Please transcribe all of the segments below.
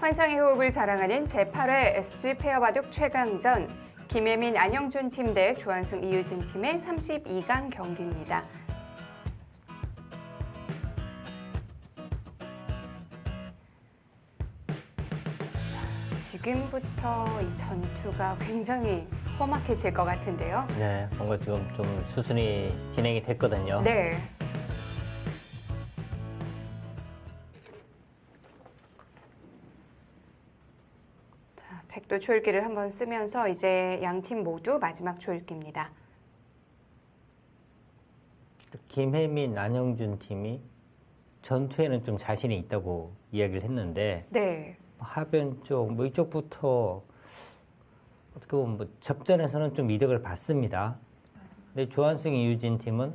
환상의 호흡을 자랑하는 제8회 SG 페어바둑 최강전 김혜민, 안영준 팀 대 조한승, 이유진 팀의 32강 경기입니다. 지금부터 이 전투가 굉장히 험악해질 것 같은데요. 네, 뭔가 지금 좀 수순이 진행이 됐거든요. 네. 자, 백도 초읽기를 한번 쓰면서 이제 양 팀 모두 마지막 초읽기입니다. 김혜민, 안영준 팀이 전투에는 좀 자신이 있다고 이야기를 했는데 네. 하변 쪽, 뭐 이쪽부터 어떻게 보면 뭐 접전에서는 좀 이득을 봤습니다. 근데 조한승, 이유진 팀은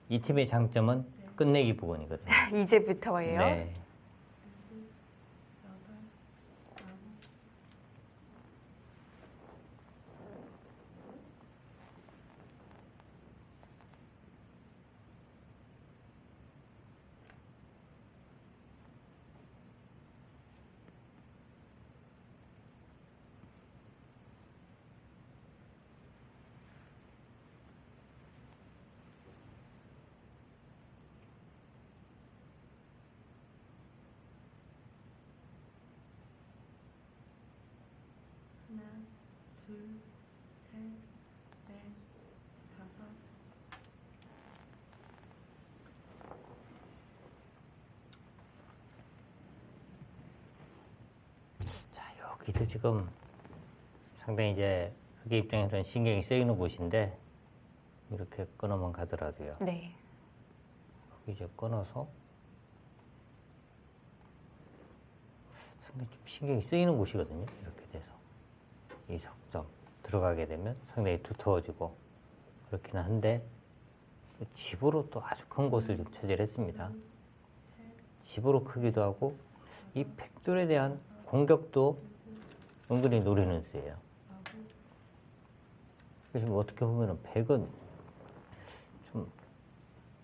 이 팀의 장점은 끝내기 부분이거든요. 이제부터예요. 네. 하나, 둘, 셋, 넷, 다섯. 자, 여기도 지금 상당히 이제 흑의 입장에서는 신경이 쓰이는 곳인데 이렇게 끊어만 가더라도요. 네. 이제 끊어서 상당히 좀 신경이 쓰이는 곳이거든요. 이렇게 돼서 이 석점 들어가게 되면 상당히 두터워지고 그렇기는 한데 집으로 또 아주 큰 곳을 좀 차지를 했습니다. 집으로 크기도 하고 이 백돌에 대한 공격도 은근히 노리는 수예요. 그래서 뭐 어떻게 보면 백은 좀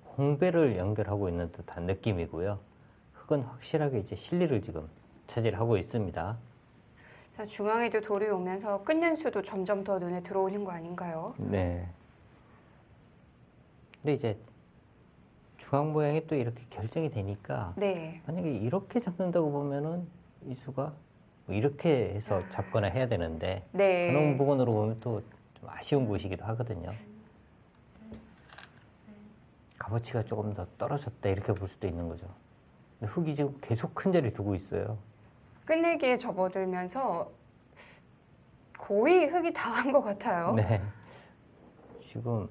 공배를 연결하고 있는 듯한 느낌이고요. 흑은 확실하게 이제 실리를 지금 차지를 하고 있습니다. 자, 중앙에도 돌이 오면서 끝낸 수도 점점 더 눈에 들어오는 거 아닌가요? 네. 근데 이제 중앙 모양이 또 이렇게 결정이 되니까 네. 만약에 이렇게 잡는다고 보면은 이 수가 뭐 이렇게 해서 잡거나 해야 되는데 네. 그런 부분으로 보면 또 좀 아쉬운 곳이기도 하거든요. 값어치가 조금 더 떨어졌다 이렇게 볼 수도 있는 거죠. 근데 흑이 지금 계속 큰 자리 두고 있어요. 끝내기에 접어들면서 거의 흑이 당한 것 같아요. 네. 지금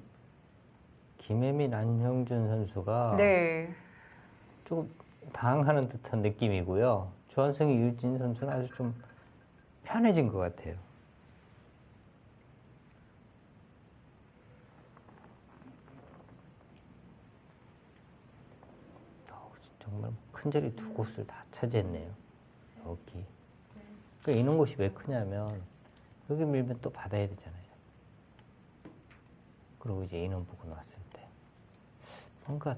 김혜민, 안형준 선수가 네. 조금 당하는 듯한 느낌이고요. 조한승, 이유진 선수는 아주 좀 편해진 것 같아요. 정말 큰 자리 두 곳을 다 차지했네요. 여기. 그러니까 이런 곳이 왜 크냐면 여기 밀면 또 받아야 되잖아요. 그리고 이제 이런 부분 왔을 때 뭔가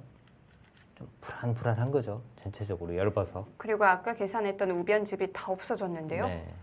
좀 불안불안한 거죠. 전체적으로 얇아서. 그리고 아까 계산했던 우변집이 다 없어졌는데요. 네.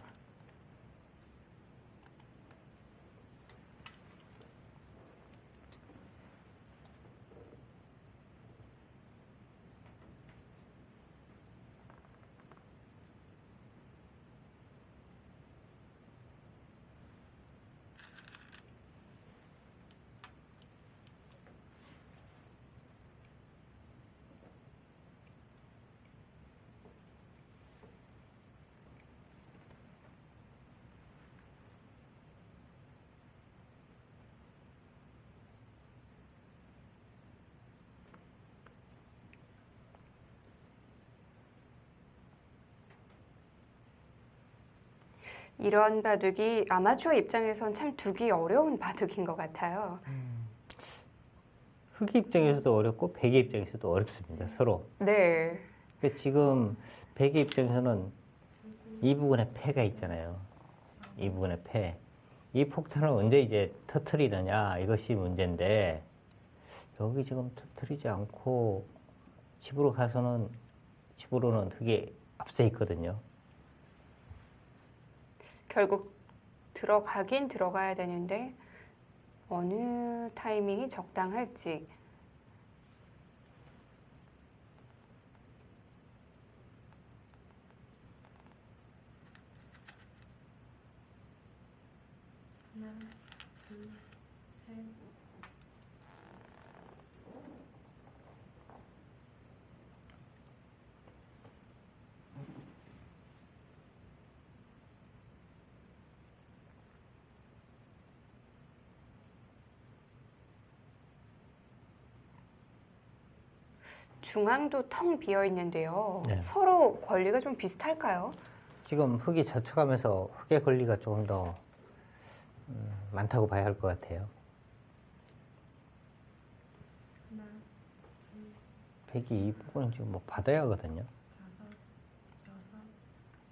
이런 바둑이 아마추어 입장에선 참 두기 어려운 바둑인 것 같아요. 흑의 입장에서도 어렵고 백의 입장에서도 어렵습니다. 서로. 네. 근데 지금 백의 입장에서는 이 부분에 패가 있잖아요. 이 부분에 패. 이 폭탄을 언제 이제 터트리느냐 이것이 문제인데 여기 지금 터트리지 않고 집으로 가서는 집으로는 흑이 앞서 있거든요. 결국 들어가긴 들어가야 되는데 어느 타이밍이 적당할지. 하나, 둘, 셋. 중앙도 텅 비어 있는데요. 네. 서로 권리가 좀 비슷할까요? 지금 흙이 젖혀가면서 흙의 권리가 조금 더 많다고 봐야 할 것 같아요. 하나, 둘, 백이 이 부분은 지금 뭐 받아야 하거든요. 다섯, 여섯,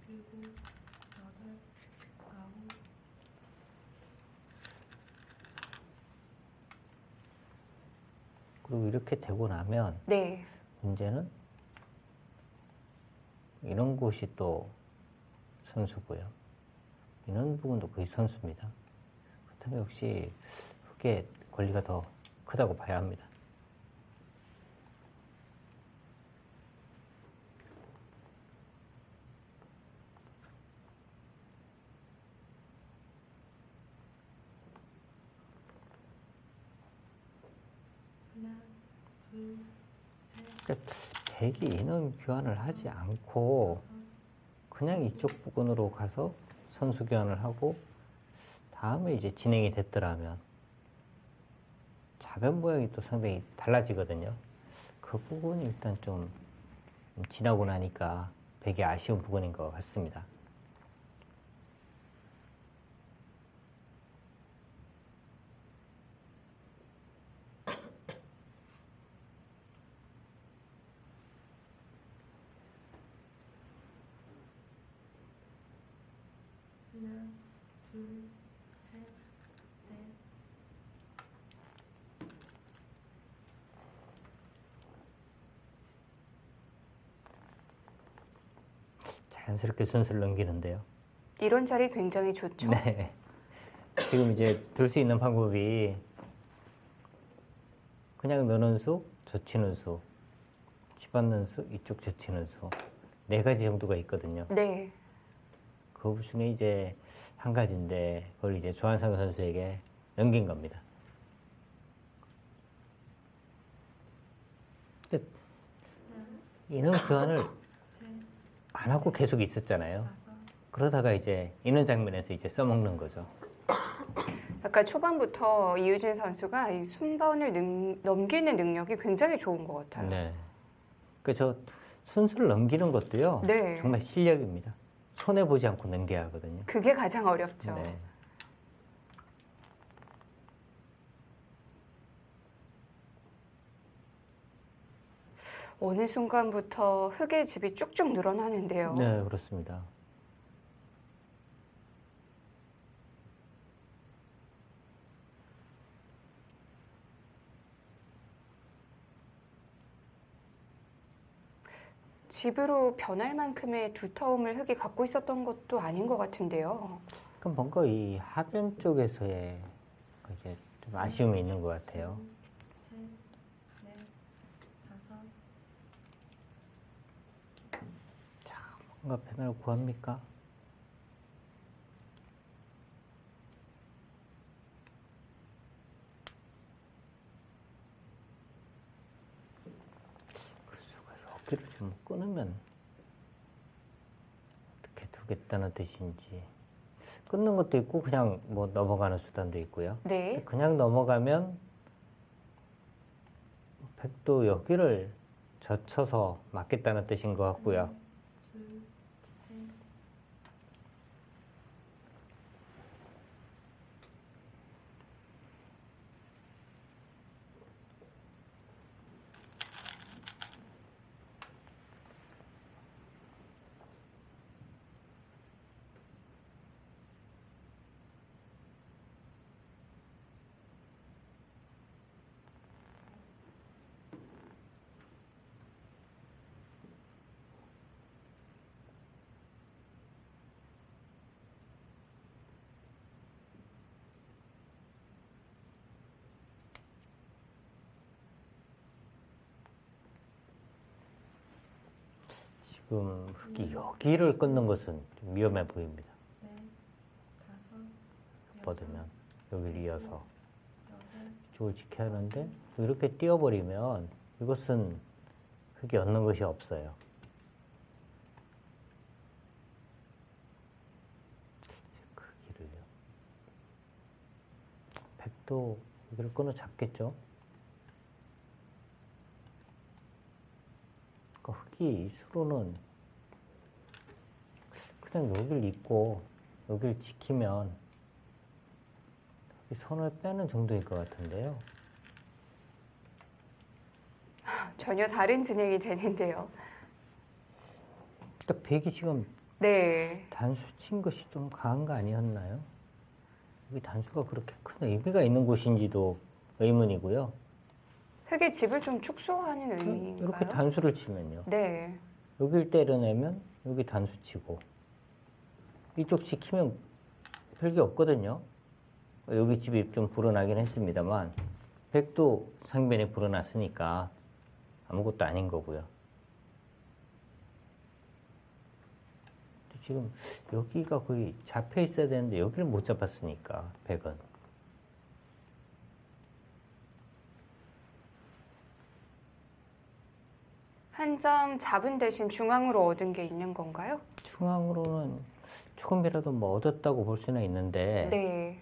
일곱, 여덟, 아홉. 그리고 이렇게 되고 나면 네. 문제는 이런 곳이 또 선수고요. 이런 부분도 거의 선수입니다. 그렇다면 역시 흙의 권리가 더 크다고 봐야 합니다. 하나, 둘, 셋, 그러니까 백이 인원 교환을 하지 않고 다섯, 그냥 이쪽 부근으로 가서 선수 교환을 하고 다음에 이제 진행이 됐더라면 자변 모양이 또 상당히 달라지거든요. 그 부분이 일단 좀 지나고 나니까 되게 아쉬운 부분인 것 같습니다. 하나, 둘, 셋, 넷. 자연스럽게 순서를 넘기는데요. 이런 자리 굉장히 좋죠. 네. 지금 이제 들 수 있는 방법이 그냥 넣는 수, 젖히는 수, 집어넣는 수, 이쪽 젖히는 수. 네 가지 정도가 있거든요. 네. 그 중에 이제 한 가지인데 그걸 이제 조한상 선수에게 넘긴 겁니다. 근데 인원 교환을 셋, 안 하고 계속 있었잖아요. 다섯, 그러다가 이제 이런 장면에서 이제 써먹는 거죠. 약간 초반부터 이유진 선수가 이 순번을 넘기는 능력이 굉장히 좋은 것 같아요. 네. 저 순서를 넘기는 것도요. 네. 정말 실력입니다. 손해 보지 않고 넘겨야 하거든요. 그게 가장 어렵죠. 네. 어느 순간부터 흙의 집이 쭉쭉 늘어나는데요. 네, 그렇습니다. 집으로 변할 만큼의 두터움을 흙이 갖고 있었던 것도 아닌 것 같은데요. 그럼 뭔가 이 하변 쪽에서의 이제 좀 아쉬움이 있는 것 같아요. 셋, 넷, 다섯. 뭔가 변화를 구합니까? 그 수가 여기를 좀 끊으면 어떻게 두겠다는 뜻인지. 끊는 것도 있고 그냥 뭐 넘어가는 수단도 있고요. 네. 그냥 넘어가면 백도 여기를 젖혀서 맞겠다는 뜻인 것 같고요. 둘, 셋. 지금 흙이 여기를 끊는 것은 좀 위험해 보입니다. 네, 다섯, 뻗으면 여기를 이어서 여덟, 이쪽을 지켜야 하는데 이렇게 띄어버리면 이것은 흙이 얻는 것이 없어요. 크기를요. 100도 여기를 끊어 잡겠죠. 그러니까 흙이 수로는 그냥 여기를 잇고 여기를 지키면 이 손을 빼는 정도일 것 같은데요. 전혀 다른 진행이 되는데요. 그러니까 백이 지금 네. 단수 친 것이 좀 강한 거 아니었나요? 여기 단수가 그렇게 큰 의미가 있는 곳인지도 의문이고요. 흙의 집을 좀 축소하는 의미인가요? 이렇게 단수를 치면요. 네. 여길 때려내면 여기 단수 치고 이쪽 지키면 별게 없거든요. 여기 집이 좀 불어나긴 했습니다만 백도 상변에 불어났으니까 아무것도 아닌 거고요. 지금 여기가 거의 잡혀 있어야 되는데 여기를 못 잡았으니까 백은 한 점 잡은 대신 중앙으로 얻은 게 있는 건가요? 중앙으로는 조금이라도 뭐 얻었다고 볼 수는 있는데 네.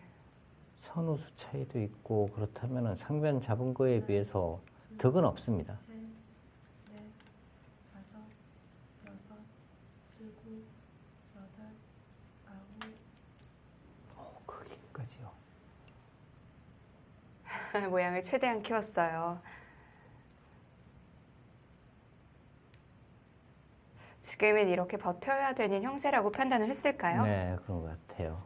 선우수 차이도 있고 그렇다면 상변 잡은 거에 비해서 득은 없습니다. 셋, 넷, 다섯, 여섯, 일곱, 여덟, 아홉, 거기까지요. 모양을 최대한 키웠어요. 지금은 이렇게 버텨야 되는 형세라고 판단을 했을까요? 네, 그런 것 같아요.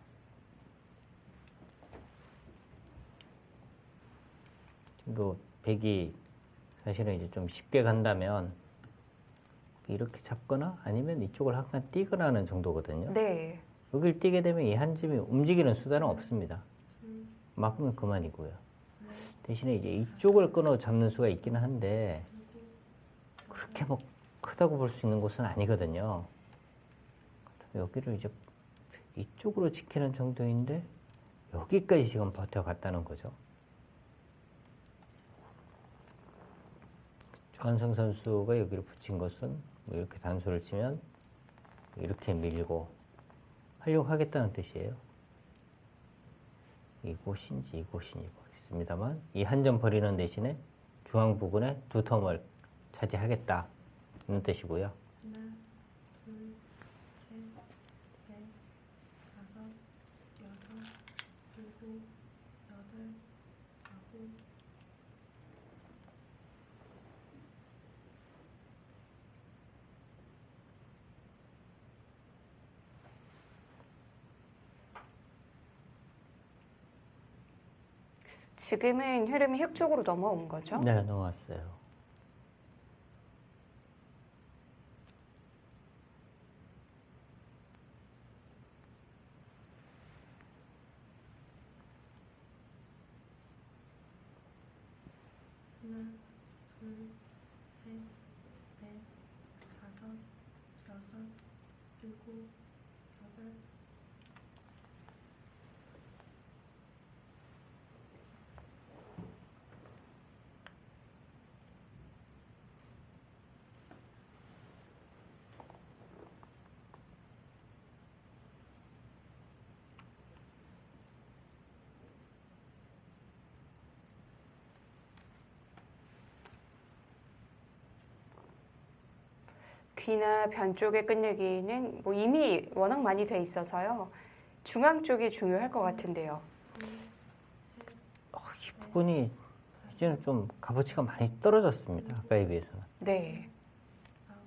또 백이 사실은 이제 좀 쉽게 간다면 이렇게 잡거나 아니면 이쪽을 한칸 뛰거나 하는 정도거든요. 네. 여길 뛰게 되면 이 한 점이 움직이는 수단은 없습니다. 막으면 그만이고요. 대신에 이제 이쪽을 끊어 잡는 수가 있기는 한데 그렇게 뭐 크다고 볼 수 있는 곳은 아니거든요. 여기를 이제 이쪽으로 지키는 정도인데 여기까지 지금 버텨갔다는 거죠. 조한성 선수가 여기를 붙인 것은 뭐 이렇게 단수를 치면 이렇게 밀고 활용하겠다는 뜻이에요. 이곳인지 이곳인지 모르겠습니다만 이 한 점 버리는 대신에 중앙 부근에 두 텀을 차지하겠다 는 뜻이고요. 하나, 둘, 셋, 넷, 다섯, 여섯, 일곱, 여덟, 아홉, 지금은 흐름이 흙 쪽으로 넘어온 거죠? 네, 넘어왔어요. 하나, 둘, 셋, 넷, 다섯, 여섯, 일곱, 여덟, 귀나 변 쪽의 끝내기는 뭐 이미 워낙 많이 돼 있어서요. 중앙 쪽이 중요할 것 같은데요. 이 부분이 이제는 좀 값어치가 많이 떨어졌습니다. 아까에 비해서는. 네. 아홉,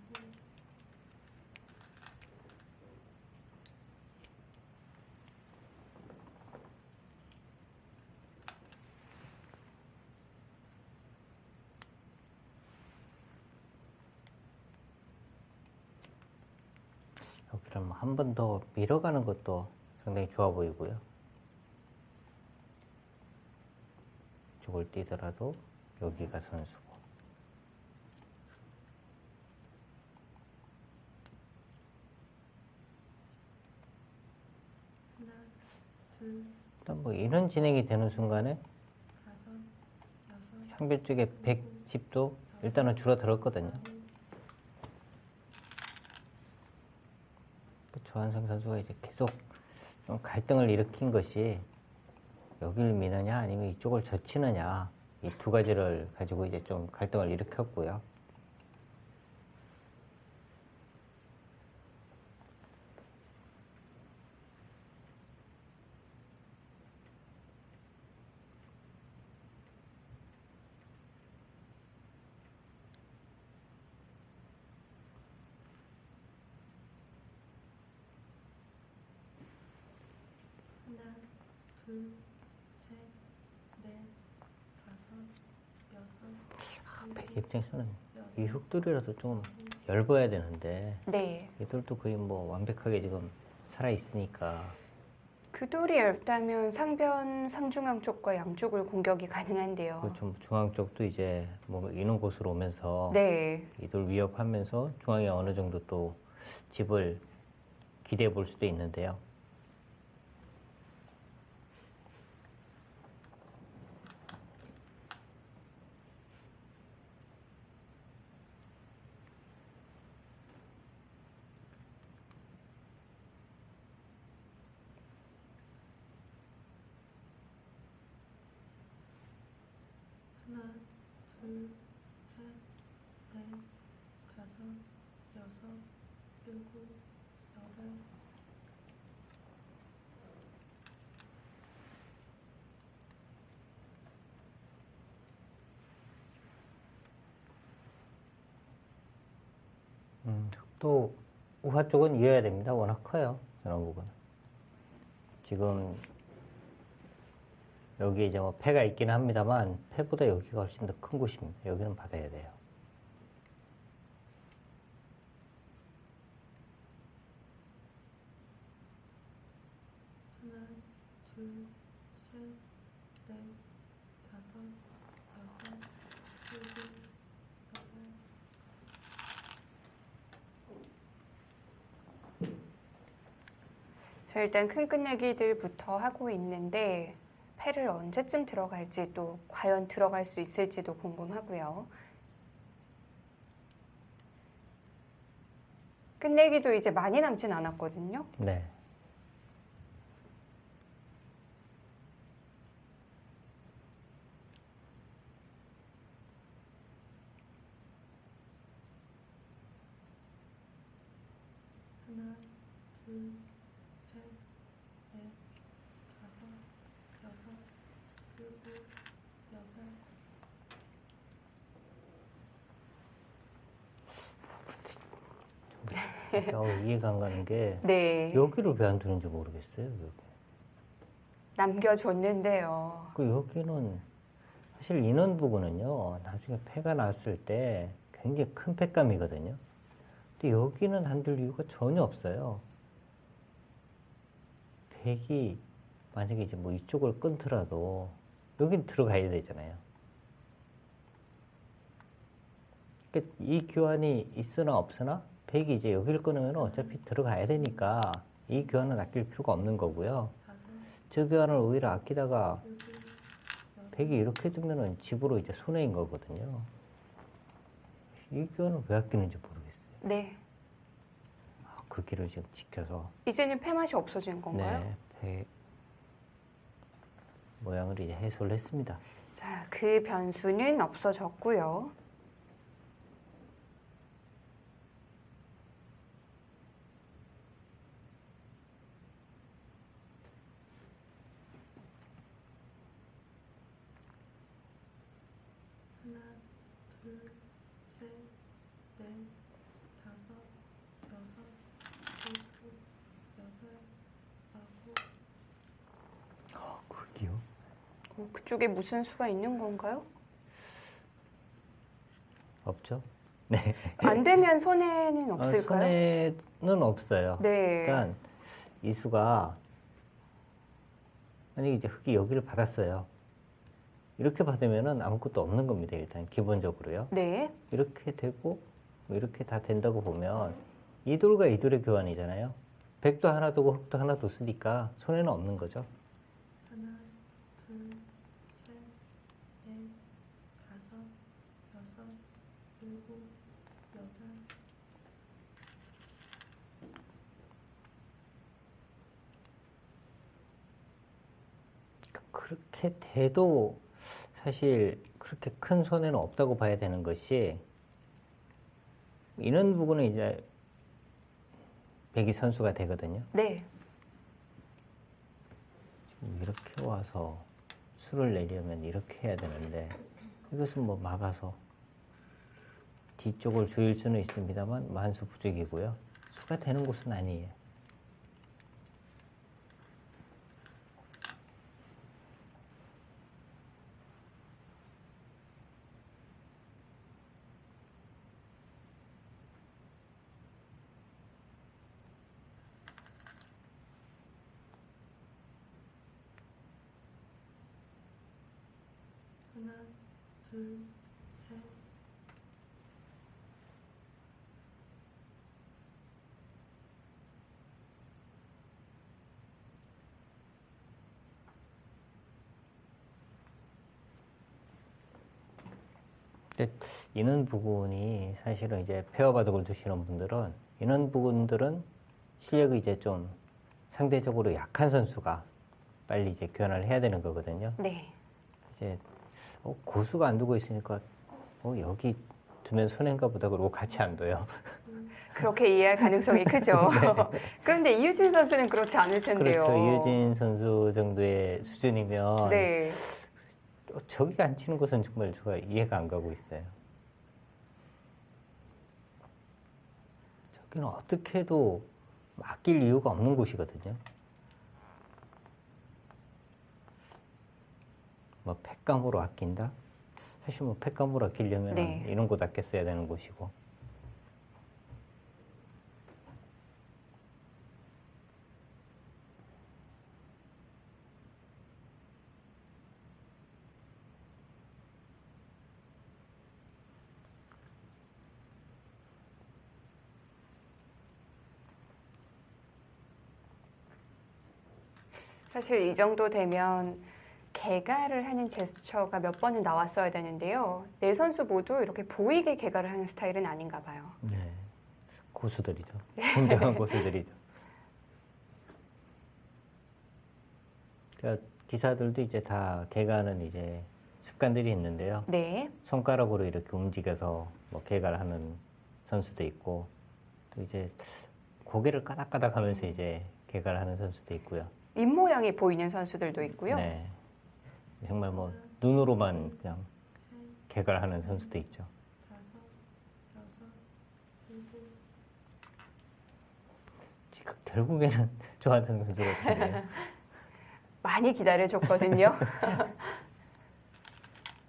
여기를 한 번 더 밀어가는 것도 상당히 좋아 보이고요. 이쪽을 뛰더라도 여기가 선수고. 둘, 일단 뭐 이런 진행이 되는 순간에 다섯, 여섯, 상변 쪽에 110도 일단은 줄어들었거든요. 그 조한성 선수가 이제 계속 좀 갈등을 일으킨 것이 여기를 미느냐 아니면 이쪽을 젖히느냐 이 두 가지를 가지고 이제 좀 갈등을 일으켰고요. 하나, 둘, 셋, 넷, 다섯, 여섯, 백 입장에서는 이 흙돌이라도 좀 얇아야 되는데 네. 얘들도 거의 뭐 완벽하게 지금 살아 있으니까 그 돌이 얇다면 상변 상중앙 쪽과 양쪽을 공격이 가능한데요. 그좀 중앙 쪽도 이제 뭐 이런 곳으로 오면서 네. 이들 위협하면서 중앙에 어느 정도 또 집을 기대해 볼 수도 있는데요. 하나, 둘, 셋, 넷, 다섯, 여섯, 일곱, 여덟, 또 우하 쪽은 이어야 됩니다. 워낙 커요. 저런 부분은. 지금 여기 이제 뭐 폐가 있기는 합니다만 폐보다 여기가 훨씬 더 큰 곳입니다. 여기는 받아야 돼요. 하나, 둘, 셋, 넷, 다섯, 여섯, 일곱, 여덟, 저 일단 큰 끝내기들부터 하고 있는데 패를 언제쯤 들어갈지 또 과연 들어갈 수 있을지도 궁금하고요. 끝내기도 이제 많이 남진 않았거든요. 네. 하나, 둘, 셋, 넷, 다섯, 여섯, 일곱, 여덟, 이해가 안 가는 게 네. 여기를 왜 안 두는지 모르겠어요. 여기. 남겨줬는데요. 그 여기는 사실 인원 부분은요. 나중에 폐가 났을 때 굉장히 큰 폐감이거든요. 근데 여기는 안 둘 이유가 전혀 없어요. 폐기 만약에 이제 뭐 이쪽을 끊더라도 여긴 들어가야 되잖아요. 그러니까 이 교환이 있으나 없으나 폐기 이제 여기를 끊으면 어차피 들어가야 되니까 이 교환은 아낄 필요가 없는 거고요. 다섯, 저 교환을 오히려 아끼다가 일곱, 여덟, 폐기 이렇게 두면은 집으로 이제 손해인 거거든요. 이 교환을 왜 아끼는지 모르겠어요. 네. 그 길을 지금 지켜서 이제는 폐맛이 없어진 건가요? 네, 폐 모양을 이제 해소를 했습니다. 자, 그 변수는 없어졌고요. 하나, 둘, 셋, 넷, 다섯, 여섯, 일곱, 여덟, 아홉, 그게요? 그쪽에 무슨 수가 있는 건가요? 없죠? 네. 안 되면 손해는 없을까요? 손해는 없어요. 네. 일단 이 수가 만약에 이제 흙이 여기를 받았어요. 이렇게 받으면은 아무것도 없는 겁니다. 일단 기본적으로요. 네. 이렇게 되고 뭐 이렇게 다 된다고 보면 이 돌과 이 돌의 교환이잖아요. 백도 하나 두고 흑도 하나 뒀으니까 손해는 없는 거죠. 하나, 둘, 셋, 넷, 다섯, 여섯, 일곱, 여덟. 그렇게 돼도 사실 그렇게 큰 손해는 없다고 봐야 되는 것이, 이런 부분은 이제 백이 선수가 되거든요. 네. 지금 이렇게 와서 수를 내려면 이렇게 해야 되는데, 이것은 뭐 막아서 뒤쪽을 조일 수는 있습니다만 만수 부족이고요. 수가 되는 곳은 아니에요. 하나, 둘, 셋. 근데 이런 부분이 사실은 이제 페어 바둑을 두시는 분들은, 이런 부분들은 실력이 이제 좀 상대적으로 약한 선수가 빨리 이제 교환을 해야 되는 거거든요. 네. 이제 고수가 안 두고 있으니까 여기 두면 손해인가 보다 그러고 같이 안 둬요. 그렇게 이해할 가능성이 크죠. 그런데 이유진 선수는 그렇지 않을 텐데요. 그렇죠. 이유진 선수 정도의 수준이면 네. 저기 안 치는 것은 정말 제가 이해가 안 가고 있어요. 저기는 어떻게 해도 맡길 이유가 없는 곳이거든요. 뭐 팩감으로 아낀다? 사실 뭐 팩감으로 아끼려면 네. 이런 곳 아꼈어야 되는 곳이고. 사실 이 정도 되면 개가를 하는 제스처가 몇 번은 나왔어야 되는데요. 네 선수 모두 이렇게 보이게 개가를 하는 스타일은 아닌가 봐요. 네. 고수들이죠. 진정한 고수들이죠. 그러니까 기사들도 이제 다 개가하는 이제 습관들이 있는데요. 네. 손가락으로 이렇게 움직여서 뭐 개가를 하는 선수도 있고, 또 이제 고개를 까닥까닥 하면서 이제 개가를 하는 선수도 있고요. 입모양이 보이는 선수들도 있고요. 네. 정말 뭐 눈으로만 그냥 개가를 하는 선수도 있죠. 다섯, 여섯, 일곱. 지금 결국에는 조한성 선수가 어떻게 돼요? 많이 기다려줬거든요.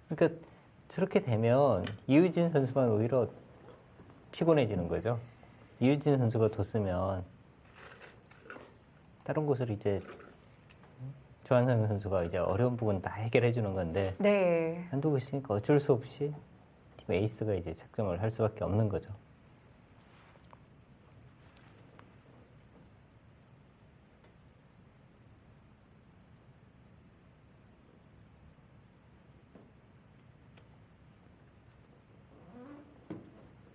그러니까 저렇게 되면 이유진 선수만 오히려 피곤해지는 거죠. 이유진 선수가 뒀으면 다른 곳을 이제 조한성 선수가 이제 어려운 부분 다 해결해 주는 건데, 네. 안 두고 있으니까 어쩔 수 없이 팀 에이스가 이제 작정을 할 수밖에 없는 거죠.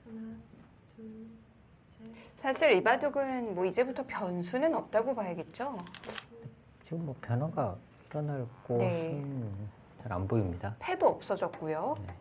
하나, 둘, 셋. 사실 이 바둑은 뭐 이제부터 변수는 없다고 봐야겠죠. 지금 뭐 변화가 일어날 네. 곳은 잘 안 보입니다. 패도 없어졌고요. 네.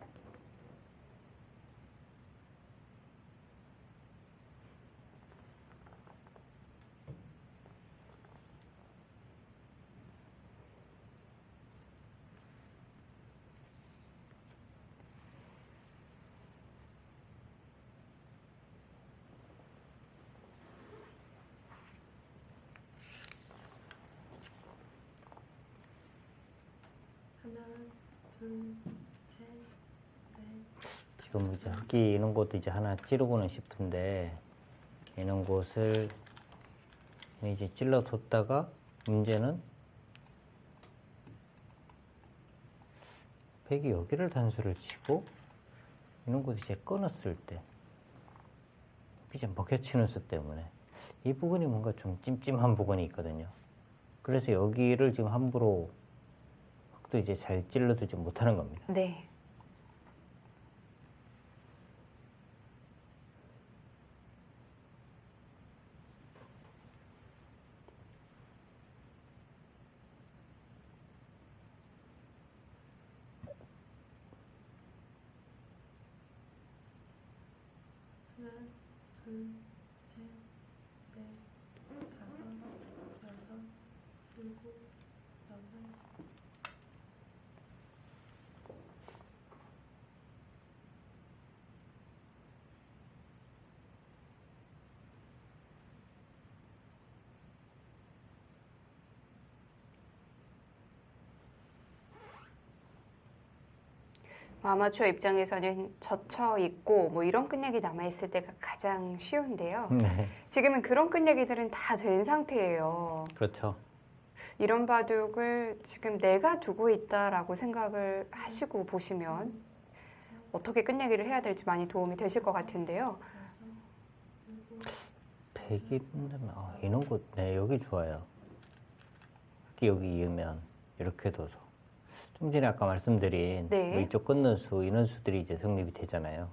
하나, 둘, 셋, 넷. 지금 이제 흙기 이런 것도 이제 하나 찌르고는 싶은데, 이런 곳을 이제 찔러뒀다가, 문제는 백이 여기를 단수를 치고 이런 곳 이제 끊었을 때 이제 먹혀치는 수 때문에 이 부분이 뭔가 좀 찜찜한 부분이 있거든요. 그래서 여기를 지금 함부로 또 이제 잘 찔러두지 못하는 겁니다. 네. 하나, 둘, 셋, 넷, 다섯, 여섯, 일곱, 여덟. 아마추어 입장에서는 젖혀 있고 뭐 이런 끝내기 남아 있을 때가 가장 쉬운데요. 네, 지금은 그런 끝내기들은 다 된 상태예요. 그렇죠. 이런 바둑을 지금 내가 두고 있다라고 생각을 하시고 보시면 어떻게 끝내기를 해야 될지 많이 도움이 되실 것 같은데요. 여섯, 일곱, 백이 된다면 이런 곳, 네, 여기 좋아요. 특히 여기 이으면 이렇게 둬서 좀 전에 아까 말씀드린 네. 뭐 이쪽 끊는 수, 이런 수들이 이제 성립이 되잖아요.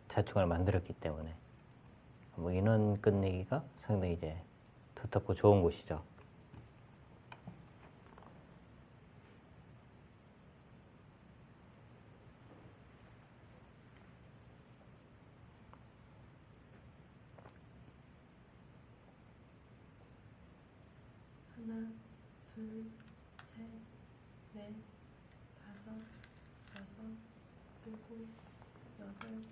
자충을 만들었기 때문에 뭐 이런 끝내기가 상당히 이제 두텁고 좋은 곳이죠. 하나, 둘, 셋, 넷, 다섯, 여섯, 일곱, 여덟.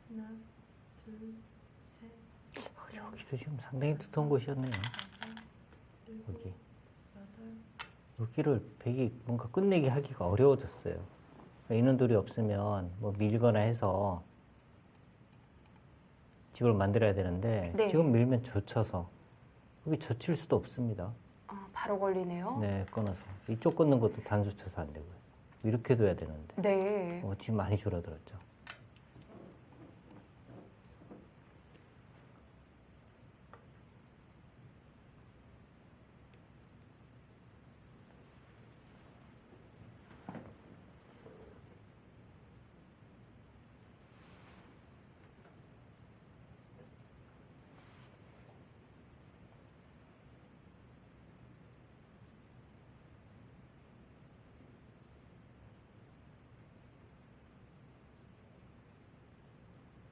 하나, 둘, 셋, 여기도 지금 상당히 두터운 곳이었네요. 다섯, 일곱, 여기. 여덟. 여기를 백이 뭔가 끝내기 하기가 어려워졌어요. 인원들이 없으면 뭐 밀거나 해서 집을 만들어야 되는데 네. 지금 밀면 젖혀서 여기 젖힐 수도 없습니다. 아, 바로 걸리네요. 네, 끊어서 이쪽 끊는 것도 단수 쳐서 안 되고요. 이렇게 둬야 되는데 네. 지금 많이 줄어들었죠.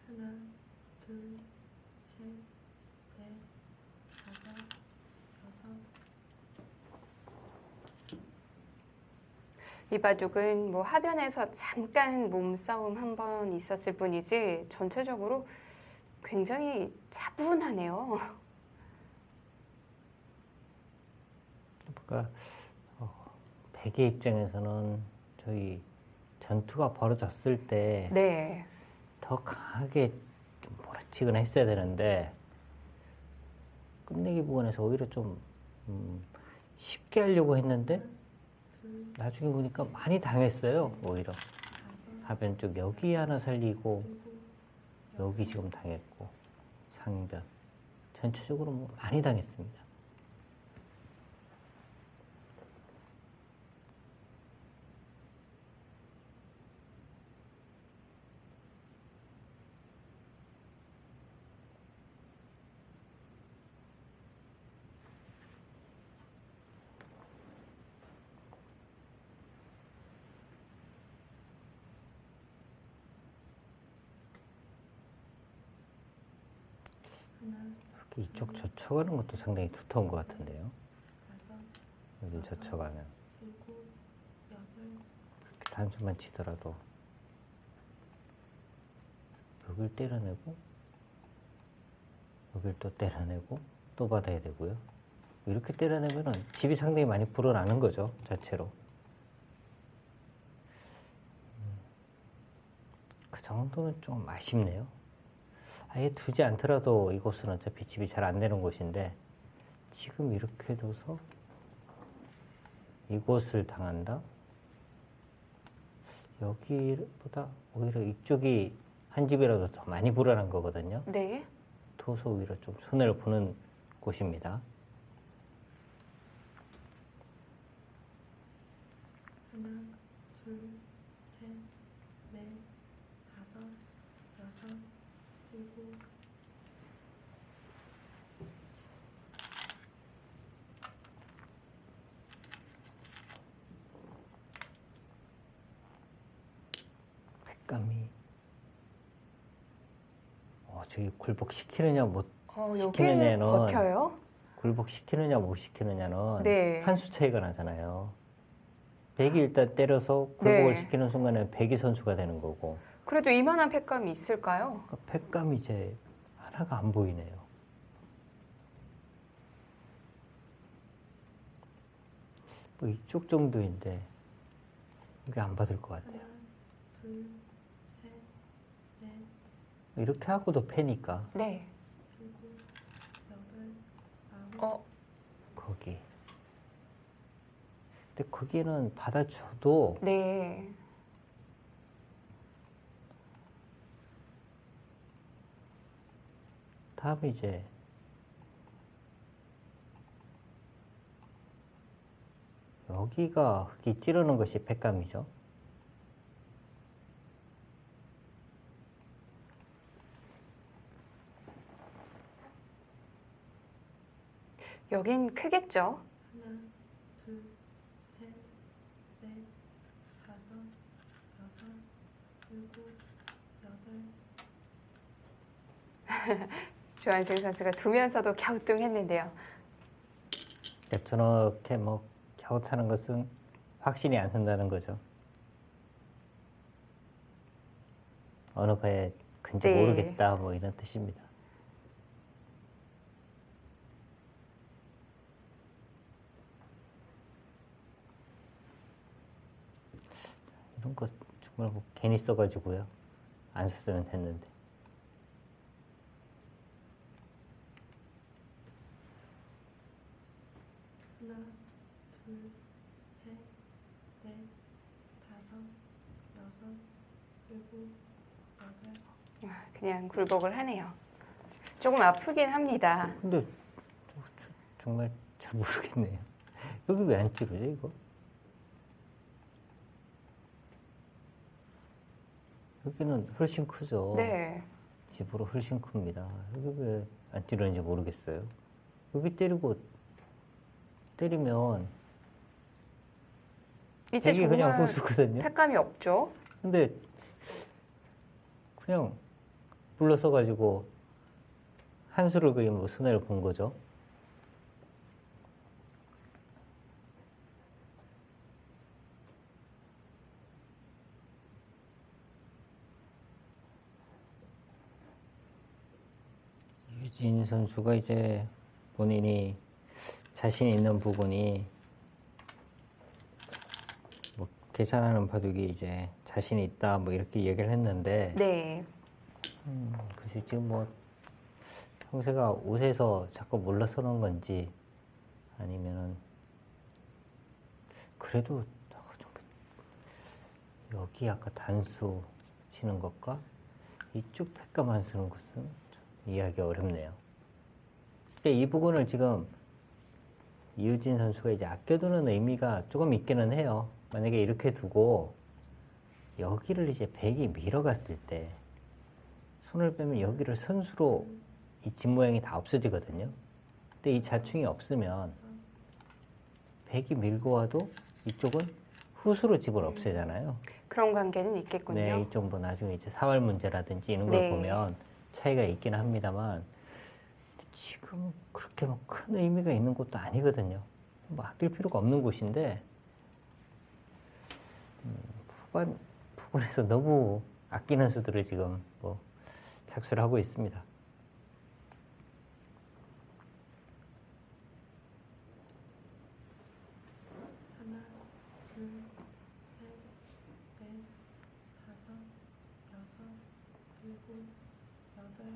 하나, 둘, 셋, 넷, 다섯, 여섯. 이 바둑은 뭐 하변에서 잠깐 몸싸움 한 번 있었을 뿐이지 전체적으로 굉장히 차분하네요. 그러니까 백의 입장에서는 저희 전투가 벌어졌을 때 네. 더 강하게 좀 몰아치거나 했어야 되는데 끝내기 부분에서 오히려 좀 쉽게 하려고 했는데 둘, 나중에 보니까 많이 당했어요. 오히려 다섯, 하변 쪽 여기 하나 살리고 일곱, 여기 지금 당했고 상변 전체적으로 뭐 많이 당했습니다. 하나, 특히 이쪽 젖혀가는 것도 상당히 두터운 것 같은데요. 다섯, 여기 젖혀가면 일곱, 여덟. 이렇게 단수만 치더라도 여길 때려내고 여기를 또 때려내고 또 받아야 되고요. 이렇게 때려내면은 집이 상당히 많이 불어나는 거죠, 자체로. 그 정도는 좀 아쉽네요. 아예 두지 않더라도 이곳은 어차피 집이 잘 안 되는 곳인데 지금 이렇게 둬서 이곳을 당한다? 여기보다 오히려 이쪽이 한 집이라도 더 많이 불어난 거거든요. 네. 둬서 오히려 좀 손해를 보는 곳입니다. 하나, 둘, 셋, 넷, 다섯, 여섯, 일곱. 색감이 저기 굴복시키느냐 못 여기를 시키느냐는 버텨요? 굴복시키느냐 못 시키느냐는 네. 한 수 차이가 나잖아요. 백이 일단 때려서 굴복을 네. 시키는 순간에 백이 선수가 되는 거고 그래도 이만한 팩감이 있을까요? 그러니까 백감이 이제 하나가 안 보이네요. 뭐 이쪽 정도인데 이게 안 받을 것 같아요. 하나, 둘, 셋, 넷, 이렇게 하고도 패니까 네. 일곱, 여덟, 아홉. 거기. 근데 거기는 받아줘도 네. 다음에 이제 여기가 흙이 찌르는 것이 백감이죠. 여긴 크겠죠? 하나, 둘, 셋, 넷, 다섯, 여섯, 일곱, 여덟. 조한승 선수가 두면서도 갸우뚱했는데요. 그러니까 저렇게 뭐 갸웃하는 것은 확신이 안 선다는 거죠. 어느 거에 근지 네. 모르겠다 뭐 이런 뜻입니다. 이런 거 정말 뭐 괜히 써가지고요. 안 썼으면 됐는데. 하나, 둘, 셋, 넷, 다섯, 여섯, 일곱, 여덟. 그냥 굴복을 하네요. 조금 아프긴 합니다. 근데 정말 잘 모르겠네요. 여기 왜 안 찌르죠 이거? 여기는 훨씬 크죠. 네. 집으로 훨씬 큽니다. 여기 왜 안 찌르는지 모르겠어요. 여기 때리면 이제 백이 그냥 정말 후수거든요. 팩감이 없죠? 근데 그냥 불러서 가지고 한 수를 그리면 뭐 손해를 본 거죠. 유진 선수가 이제 본인이 자신 있는 부분이 뭐 계산하는 바둑이 이제 자신이 있다 뭐 이렇게 얘기를 했는데 네. 글쎄 지금 뭐 형세가 옷에서 자꾸 물러서는 건지 아니면은 그래도 좀 여기 아까 단수 치는 것과 이쪽 팩감만 쓰는 것은 좀 이해하기 어렵네요. 근데 이 부분을 지금 이유진 선수가 이제 아껴두는 의미가 조금 있기는 해요. 만약에 이렇게 두고 여기를 이제 백이 밀어갔을 때 손을 빼면 여기를 선수로 이 집 모양이 다 없어지거든요. 근데 이 자충이 없으면 백이 밀고 와도 이쪽은 후수로 집을 없애잖아요. 그런 관계는 있겠군요. 네, 이쪽 뭐 나중에 이제 사활 문제라든지 이런 걸 네. 보면 차이가 있긴 합니다만 지금 그렇게 뭐 큰 의미가 있는 곳도 아니거든요. 뭐 아낄 필요가 없는 곳인데 부분에서 너무 아끼는 수들을 지금 뭐 착수를 하고 있습니다. 일곱, 여덟,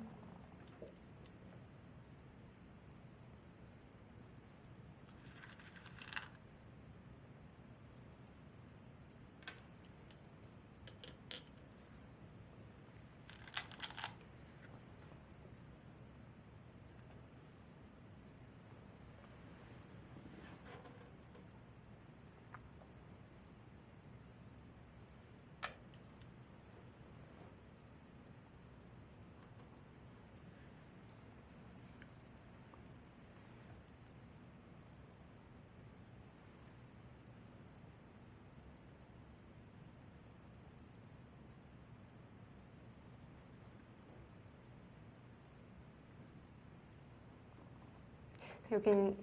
여긴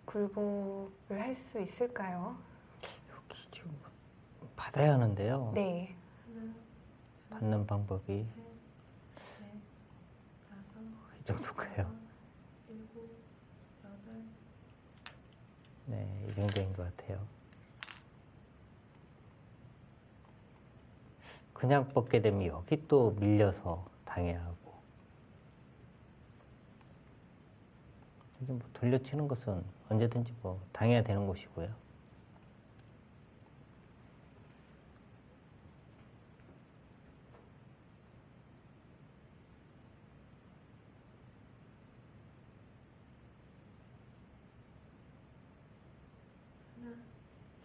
굴복을 할 수 있을까요? 여기 지금 받아야 하는데요. 네. 하나, 받는 방법이 셋, 넷, 다섯, 이 정도인가요? 여섯, 일곱, 여덟, 네, 이 정도인 것 같아요. 그냥 뻗게 되면 여기 또 밀려서 당해야 하고. 이게 뭐 돌려치는 것은 언제든지 뭐 당해야 되는 곳이고요. 하나,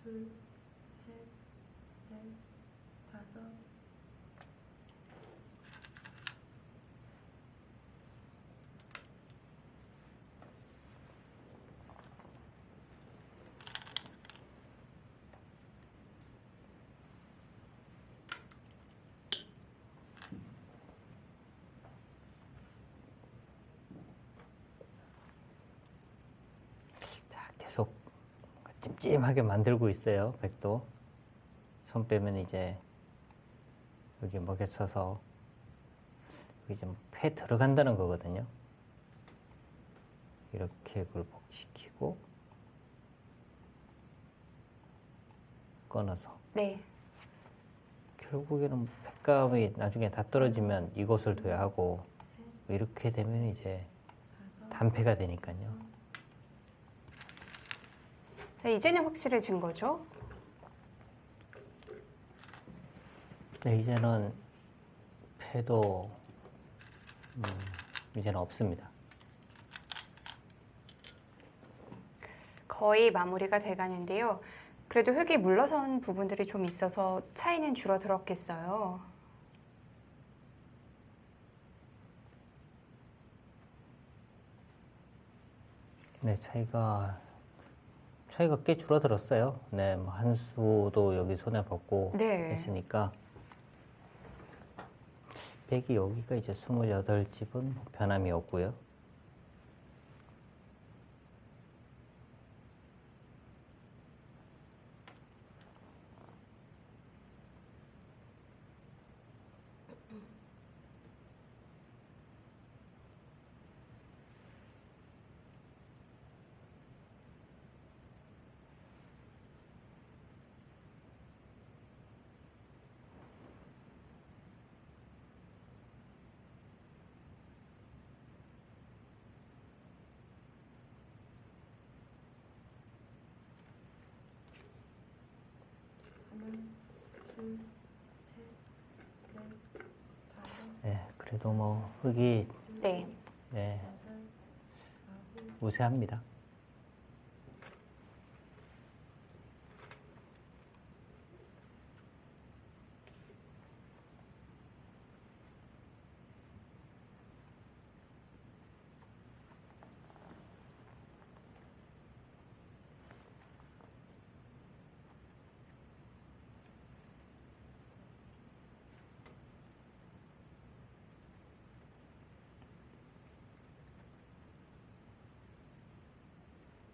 둘, 셋, 넷, 다섯, 자, 계속 찜찜하게 만들고 있어요. 백도. 손 빼면 이제 여기 먹에 서서 여기 좀 폐 들어간다는 거거든요. 이렇게 굴복시키고 끊어서 네. 결국에는 폐감이 나중에 다 떨어지면 이곳을 둬야 하고 셋, 이렇게 되면 이제 다섯, 단폐가 되니까요. 자, 이제는 확실해진 거죠? 네, 이제는 폐도 이제는 없습니다. 거의 마무리가 돼가는데요. 그래도 흙이 물러선 부분들이 좀 있어서 차이는 줄어들었겠어요. 네, 차이가 꽤 줄어들었어요. 네, 뭐 한 수도 여기 손에 벗고 네. 했으니까 백이 여기가 이제 28집은 변함이 없고요. 하나, 둘, 셋, 넷, 다섯, 네, 그래도 뭐 흙이 네. 네, 여덟, 아홉, 우세합니다.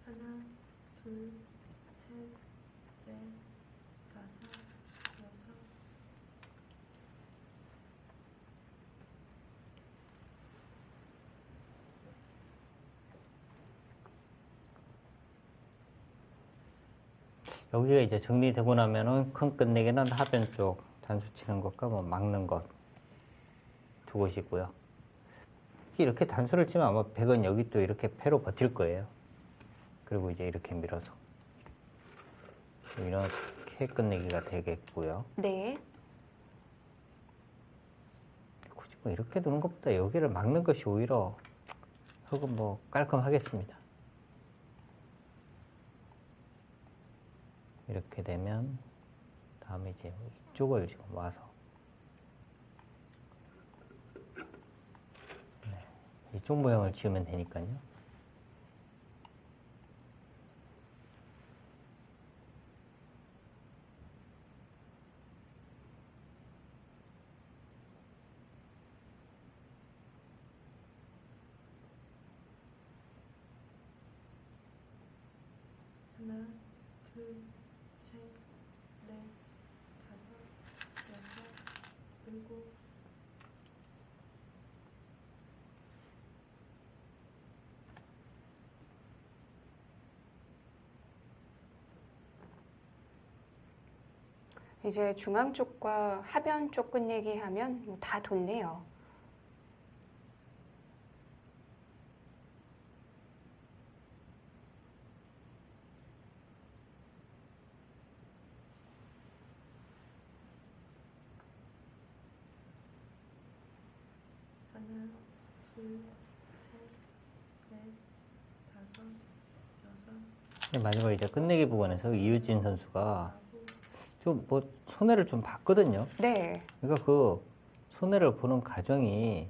하나, 둘, 셋, 넷, 다섯, 여섯, 여기가 이제 정리되고 나면은 큰 끝내기는 하변 쪽 단수 치는 것과 뭐 막는 것 두 곳이고요. 이렇게 단수를 치면 아마 백은 여기 또 이렇게 패로 버틸 거예요. 그리고 이제 이렇게 밀어서 이렇게 끝내기가 되겠고요. 네. 굳이 뭐 이렇게 두는 것보다 여기를 막는 것이 오히려 흙은 뭐 깔끔하겠습니다. 이렇게 되면 다음에 이제 이쪽을 지금 와서 이쪽 모양을 지으면 되니까요. 하나, 둘, 셋, 넷, 다섯, 여섯, 일곱. 이제 중앙 쪽과 하변 쪽 끝내기 하면 뭐다 돋네요. 하나, 둘, 셋, 넷, 다섯, 여섯, 마지막에 이제 끝내기 부분에서 이유진 선수가 아홉. 좀 뭐 손해를 좀 봤거든요. 네. 그러니까 그 손해를 보는 과정이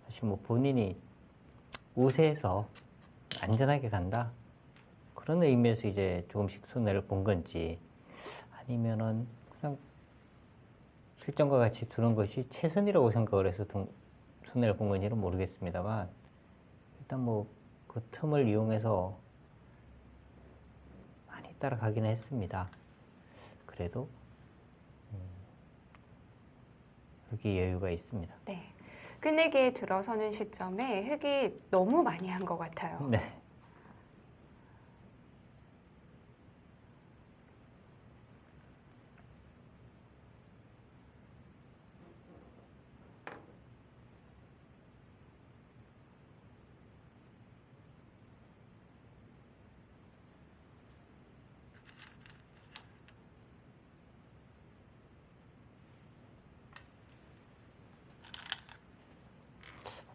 사실 뭐 본인이 우세해서 안전하게 간다 그런 의미에서 이제 조금씩 손해를 본 건지 아니면은 그냥 실전과 같이 두는 것이 최선이라고 생각을 해서 손해를 본 건지는 모르겠습니다만 일단 뭐 그 틈을 이용해서 많이 따라가기는 했습니다. 그래도 여기 여유가 있습니다. 네. 끝내기에 들어서는 시점에 흙이 너무 많이 한 것 같아요. 네.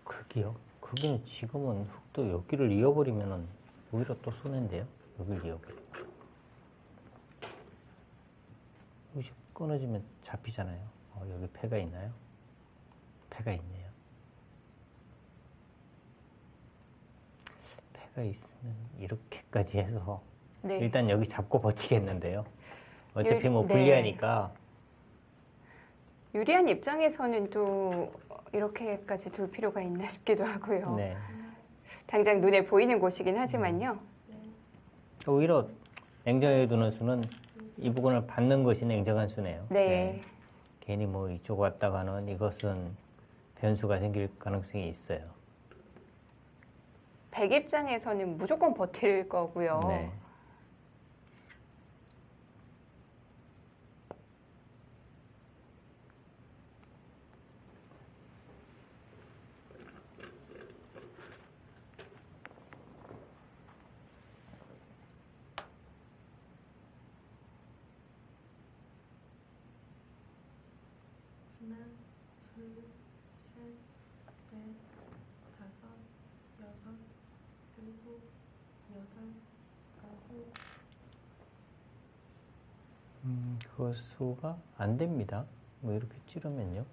그게요. 그게 지금은 흙도 여기를 이어버리면은 오히려 또 손해인데요. 여기를 이어버리면. 여기 끊어지면 잡히잖아요. 여기 패가 있나요? 패가 있네요. 패가 있으면 이렇게까지 해서 네. 일단 여기 잡고 버티겠는데요. 어차피 뭐 네. 불리하니까 유리한 입장에서는 또 이렇게까지 둘 필요가 있나 싶기도 하고요. 네. 당장 눈에 보이는 곳이긴 하지만요. 오히려 냉정하게 두는 수는 이 부분을 받는 것이 냉정한 수네요. 네. 괜히 뭐 이쪽 왔다가는 이것은 변수가 생길 가능성이 있어요. 백 입장에서는 무조건 버틸 거고요. 네. 하나, 둘, 셋, 넷, 다섯, 여섯, 일곱, 여덟, 아홉. 그 수가 안 됩니다. 뭐 이렇게 찌르면요.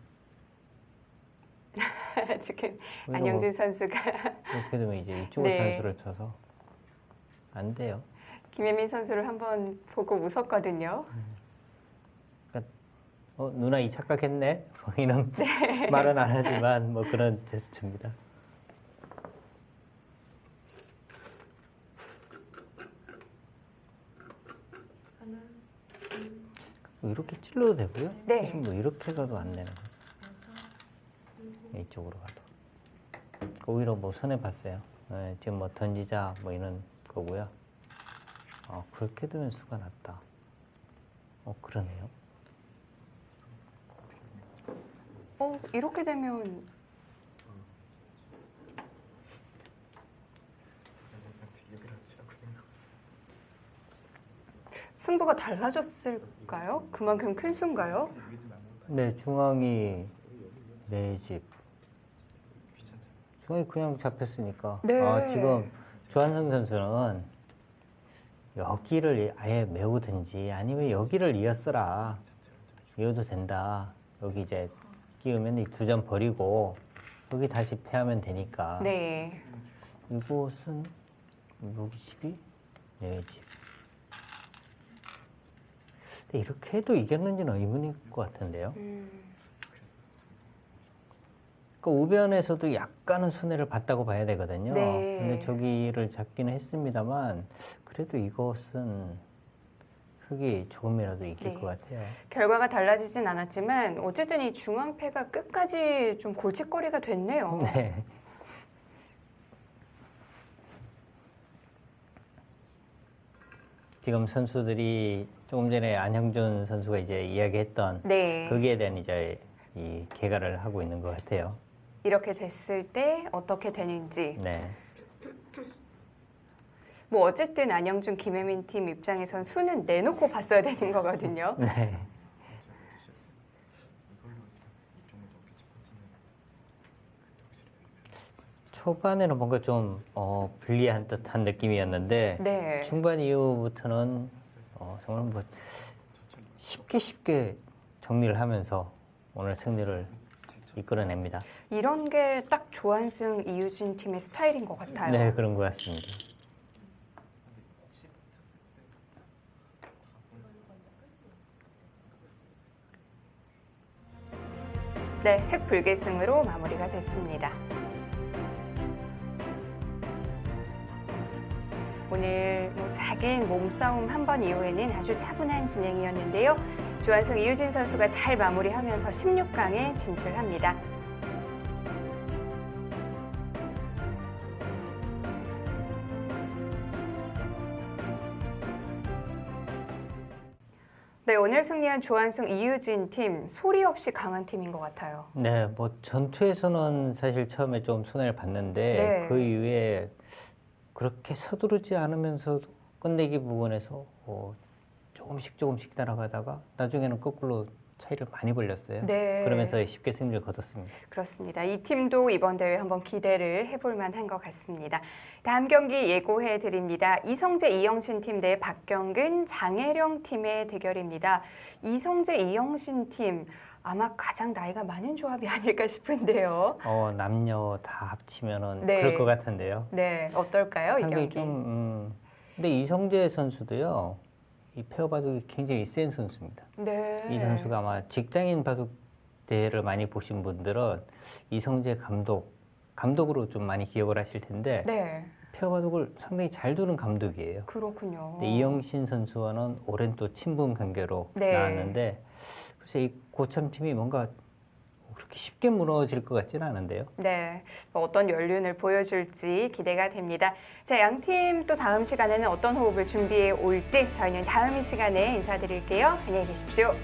지금 오히려 안영준 선수가 이렇게 되면 이제 이쪽을 네. 단수를 쳐서 안 돼요. 김혜민 선수를 한번 보고 웃었거든요. 누나 이 착각했네? 뭐 이런 말은 안 하지만 뭐 그런 제스처입니다. 하나, 둘, 뭐 이렇게 찔러도 되고요. 네. 사실 뭐 이렇게 가도 안 되는 거죠. 여섯, 일곱. 이쪽으로 가도. 오히려 뭐 손해 봤어요. 지금 뭐 던지자 뭐 이런 거고요. 그렇게 되면 수가 났다. 그러네요. 이렇게 되면 되게 그렇지 않고 승부가 달라졌을까요? 그만큼 큰 수인가요? 네, 중앙이 네 집. 귀찮잖아. 중앙이 그냥 잡혔으니까. 네. 지금 조한성 선수는 여기를 아예 메우든지 아니면 여기를 이었어라. 이어도 된다. 여기 이제 끼우면 이 두 점 버리고 여기 다시 패하면 되니까. 네. 이곳은 여기 집이 네 집. 근데 이렇게 해도 이겼는지는 의문일 것 같은데요. 그러니까 우변에서도 약간은 손해를 봤다고 봐야 되거든요. 네. 근데 저기를 잡기는 했습니다만 그래도 이것은 흙이 조금이라도 이길 네. 것 같아요. 결과가 달라지진 않았지만 어쨌든 이 중앙패가 끝까지 좀 골칫거리가 됐네요. 네. 지금 선수들이 조금 전에 안형준 선수가 이제 이야기했던 네. 거기에 대한 이제 이 개가를 하고 있는 것 같아요. 이렇게 됐을 때 어떻게 되는지. 네. 뭐 어쨌든 안영준, 김혜민 팀 입장에선 수는 내놓고 봤어야 되는 거거든요. 네. 이걸로 이쪽으로 높이 짚었으면 초반에는 뭔가 좀 불리한 듯한 느낌이었는데 네. 중반 이후부터는 정말 뭐 쉽게 정리를 하면서 오늘 승리를 이끌어냅니다. 이런 게 딱 조한승, 이유진 팀의 스타일인 것 같아요. 네, 그런 것 같습니다. 네, 핵불계승으로 마무리가 됐습니다. 오늘 작은 몸싸움 한 번 이후에는 아주 차분한 진행이었는데요. 조한승, 이유진 선수가 잘 마무리하면서 16강에 진출합니다. 네, 오늘 승리한 조한승, 이유진 팀 소리 없이 강한 팀인 것 같아요. 네, 뭐 전투에서는 사실 처음에 좀 손해를 봤는데 네. 그 이후에 그렇게 서두르지 않으면서도 끝내기 부분에서 조금씩 따라가다가 나중에는 거꾸로 차이를 많이 벌렸어요. 네. 그러면서 쉽게 승리를 거뒀습니다. 그렇습니다. 이 팀도 이번 대회 한번 기대를 해볼 만한 것 같습니다. 다음 경기 예고해 드립니다. 이성재, 이영신 팀 대 박경근, 장혜령 팀의 대결입니다. 이성재, 이영신 팀 아마 가장 나이가 많은 조합이 아닐까 싶은데요. 남녀 다 합치면은 네. 그럴 것 같은데요. 네, 어떨까요, 이 상당히 경기? 좀 근데 이성재 선수도요. 이 페어 바둑이 굉장히 센 선수입니다. 네. 이 선수가 아마 직장인 바둑 대회를 많이 보신 분들은 이성재 감독으로 좀 많이 기억을 하실 텐데 네, 페어 바둑을 상당히 잘 두는 감독이에요. 그렇군요. 근데 이영신 선수와는 오랜 또 친분 관계로 네. 나왔는데 글쎄 이 고참 팀이 뭔가 그렇게 쉽게 무너질 것 같지는 않은데요. 네, 어떤 연륜을 보여줄지 기대가 됩니다. 자, 양 팀 또 다음 시간에는 어떤 호흡을 준비해 올지 저희는 다음 이 시간에 인사드릴게요. 안녕히 계십시오.